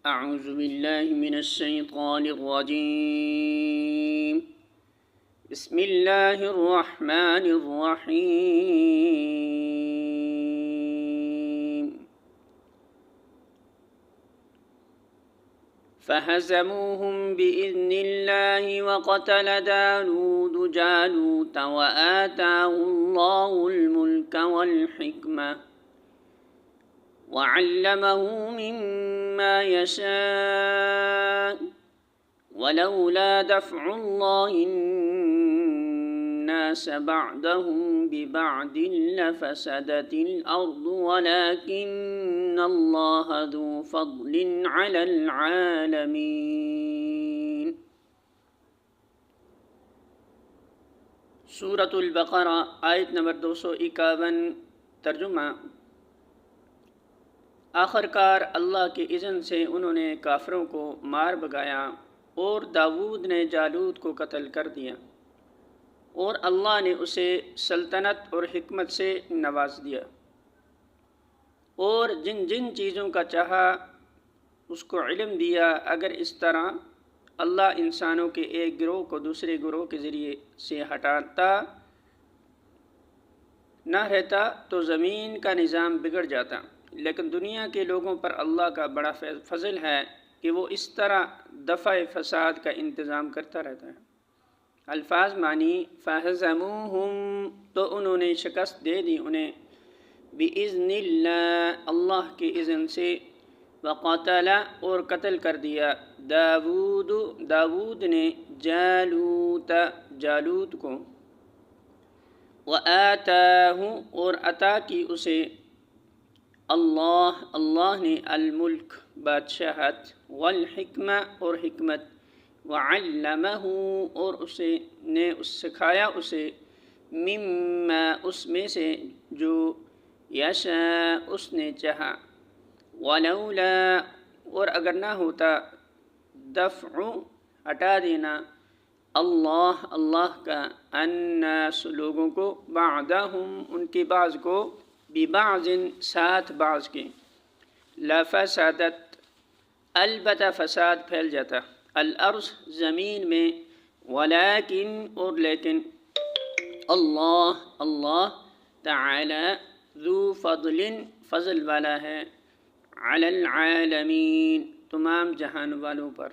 أعوذ بالله من الشيطان الرجيم. بسم الله الرحمن الرحيم. فهزموهم بإذن الله وقتل داود جالوت وآتاه الله الملك والحكمة وعلمه مما يشاء ولولا دفع الله الناس بعضهم ببعض لفسدت الأرض ولكن الله ذو فضل على العالمين. سورۃ البقرہ آیت نمبر 251. ترجمہ: آخر کار اللہ کے اذن سے انہوں نے کافروں کو مار بھگایا اور داود نے جالوت کو قتل کر دیا، اور اللہ نے اسے سلطنت اور حکمت سے نواز دیا، اور جن جن چیزوں کا چاہا اس کو علم دیا. اگر اس طرح اللہ انسانوں کے ایک گروہ کو دوسرے گروہ کے ذریعے سے ہٹاتا نہ رہتا تو زمین کا نظام بگڑ جاتا، لیکن دنیا کے لوگوں پر اللہ کا بڑا فضل ہے کہ وہ اس طرح دفع فساد کا انتظام کرتا رہتا ہے. الفاظ معنی: فہزموہم تو انہوں نے شکست دے دی انہیں، بِإِذْنِ اللہ اللہ کے اذن سے، وقتل اور قتل کر دیا، داود نے جالوت کو، وآتاہ اور عطا کی اسے، اللہ نے الملک بادشاہت، والحکمہ اور حکمت، وعلمہ اور سکھایا اسے، مما اس میں سے جو یشاء اس نے چاہا، ولولا اور اگر نہ ہوتا، دفع ہٹا دینا، اللہ کا، الناس لوگوں کو، بعضہم ان کے بعض کو، ببعض ساتھ بعض کے، لفسدت البتہ فساد پھیل جاتا، الارض زمین میں، ولیکن اور لیکن، اللہ تعالی ذو فضل فضل والا ہے، علی العالمین تمام جہان والوں پر.